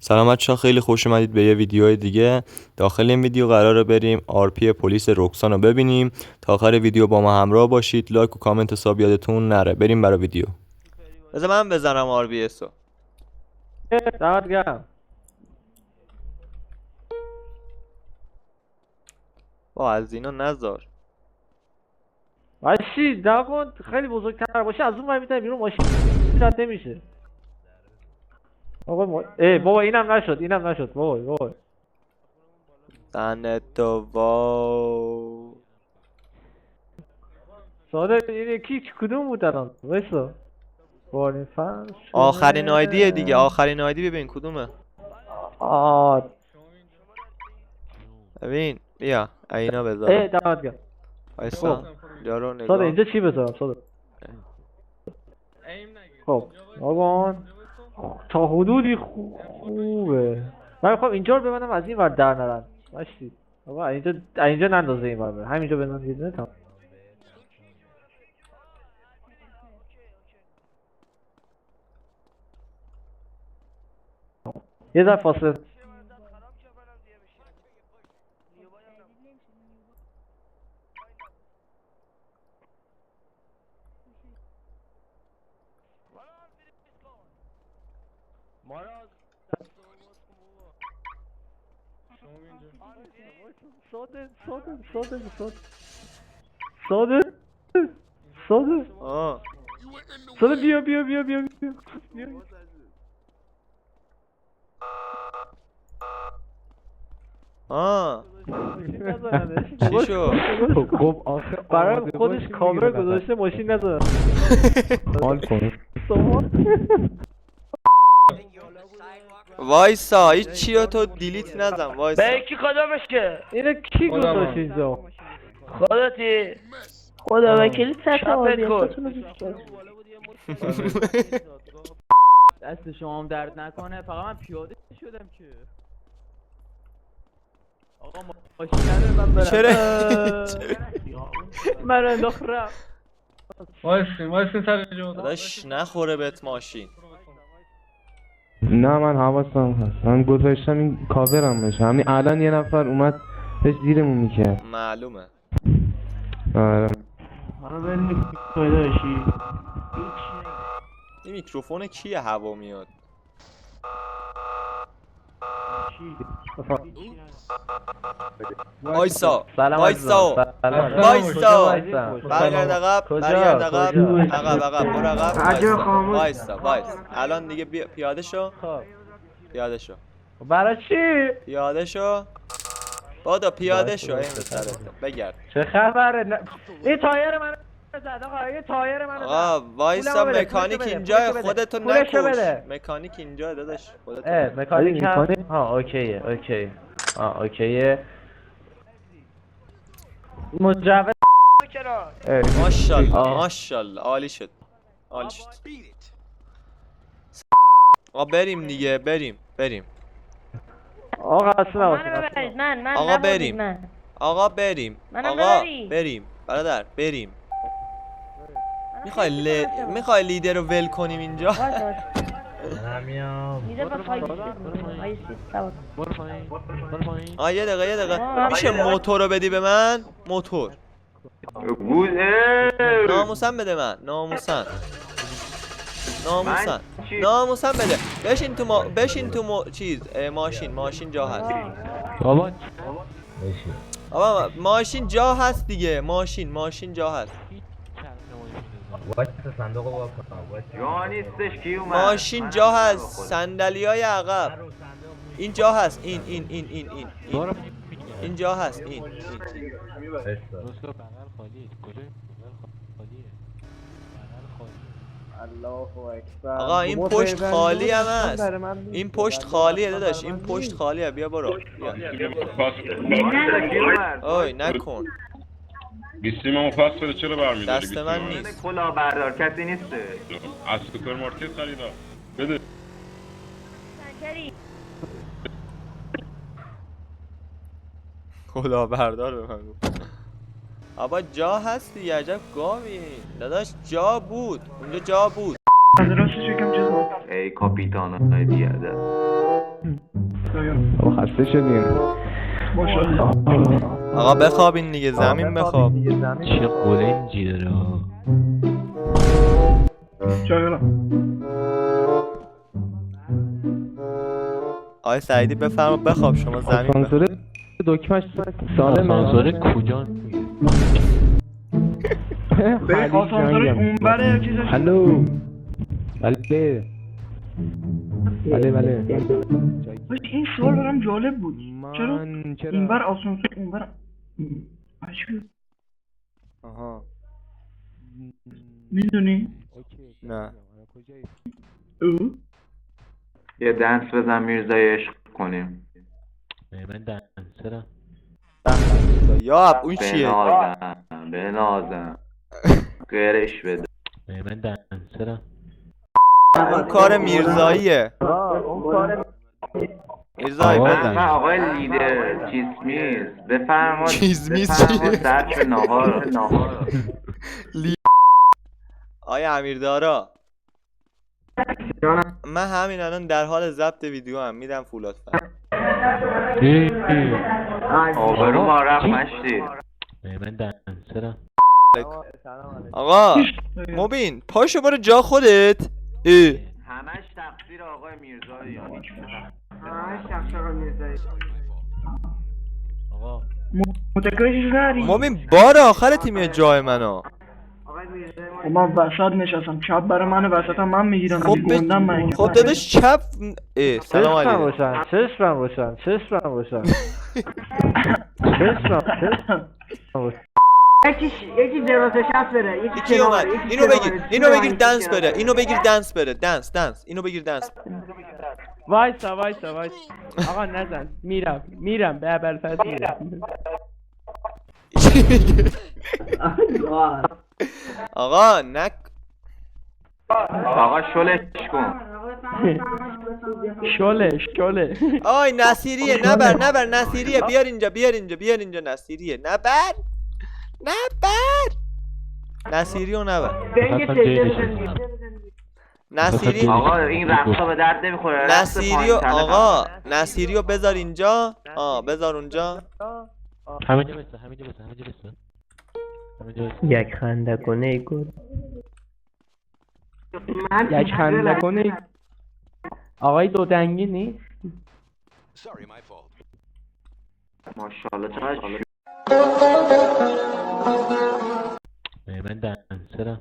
سلام بچه‌ها، خیلی خوش اومدید به یه ویدیو دیگه. داخل این ویدیو قراره بریم آرپی پلیس رکسان رو ببینیم. تا آخر ویدیو با ما همراه باشید. لایک و کامنت حساب یادتون نره. بریم برای ویدیو. بذار من بزنم RBS رو. دمت گرم. با از اینا نذار. باشی نکن، خیلی بزرگتر باشه از اون ور میتونی بیرون ماشین رد نمیشه. بابا اینم نشد بابا. دهنتو واو. ساده این یکی کدوم بود الان؟ وایسا. بارین فن آخرین آیدیه دیگه. آخرین آیدی ببین کدومه. ببین بیا اینا بذار. دمت گرم. وایسا جارو نگاه. ساده اینجا چی بذارم ساده؟ خب آقان تا حدودی خوبه. من میخوام اینجا رو ببندم از این ور در نرن. باشی آقا اینجا نندازه این ور، همینجا بنداز یه دونه تمام. یه ذره فاصله. ساده بیا. چی شو؟ خب آخه برای خودش کامل گذاشته ماشین نداره. حال کن. وایسا هیچ چی رو تو دیلیت نزن. وایسا به کی کدومشه؟ اینو کی گذاشت اینجا؟ خودتی؟ خدا وکیلی سطح شبت آدینستون رو دوست دارم. دست شما هم درد نکنه. فقط من پیاده شدم که آقا ماشین نداره من برم. چرا؟ من انداخت رفت. وایسین سر جا. داداش نخوره بهت ماشین. نه من حواسم هست، من گذاشتم این کاورم بشه. همین الان یه نفر اومد داشت زیرمون میکرد. معلومه. آره حالا بریم پیدا بشی. این میکروفون کیه هوا میاد؟ وایسا وایسا برگرد عقب عقب برو عقب. وایسا الان دیگه پیاده شو. برای چی؟ پیاده شو بادا پیاده شو. این سرت بگرد. چه خبره؟ این تایر منو زد آقا. این تایر منو زد. آقا وایسا مکانیک اینجا. خودتو نکش. مکانیک اینجا داداش. خودتو مکانیک هم. اوکیه. مجوز چرا؟ ماشاءالله عالی شد. آقا بریم دیگه. بریم آقا اصلا منو ببرید. من آقا نبردید بریم. من. آقا بریم. منم آقا ببرید. بریم برادر بریم. میخوای لیدر رو ول کنیم اینجا؟ میده با پای یه دقیقه میشه موتور رو بدی به من؟ موتور ناموسن بده من. ناموسن بده. بشین تو چیز ماشین جا هست. بابا ماشین جا هست دیگه. ماشین جا هست. ماشین جا هست. صندلیای عقب اینجا هست. این جا هست. این آقا این پشت خالی هم هست. این پشت خالیه داداش. این پشت خالیه. بیا برو. اوی نکن. بیستیم پس بده. چرا برمیداری؟ دست من نیست. کلا بردار کسی نیست. از سوپرمارکت خریدم. بده. کلا بردار به من گفت. آبا جا هست دیگه. عجب گاوی داداش. جا بود اونجا. ای کاپیتان های بیاده. خسته شدیم. آقا بخوابین دیگه، زمین بخواب. چه قلنجی داره. آقای سعیدی بفرما بخواب، شما زمین بخواب. آسانسور دکمش سالمه. آسانسور کجا؟ آسانسور اون بره چیزش. هلو. بله. بله. این سوال برام جالب بود. چرا چرا؟ این بر آسانسور اون بر عجیبه. آها. میدونی؟ نه. یه دنس بزن میرزای عشق کنیم. من دنسرم. یا اون چیه؟ بنازم غیرش بده. من دنسرم. اون کار میرزاییه. میرزایی بزن. آقای لیدر چیزمیز بفرما چیزمیز سرچ نهار. آیا امیردارا، من همین الان در حال ضبط ویدیو هم میدم فولاد فر. آبرو ما رفت مشتی. من دنسرم. آقا مبین پاشو برو جا خودت. همش تقصیر آقای میرزایی. آقا متکررش نری. مبین بار آخر تیمیه جای منو. من وسط نشستم، چپ برای من وسط هم من میگیرم. خب خب داداش چپ. سلام چشمم علیکم. روشن، چشمم روشن، چشمم روشن. چشمم یکی درازش هست بره. یکی اومد. اینو بگیر دنس بره. اینو بگیر دنس بره. دنس. اینو بگیر دنس. وایسا آقا نزن. میرم به ابوالفضل میرم. آقا نک. آقا شلش کن. شله آی نصیریه، نبر نصیریه. بیار اینجا نصیریه. نبر نصیریو نبر. نصیری آقا این رقصا به درد نمیخوره. نصیریو بذار اینجا. بذار اونجا. همینجا بسته. یک خنده کنه گل. یک خنده کنه. آقای دو دنگی نیست. ماشاءالله چقدر من دنسرم.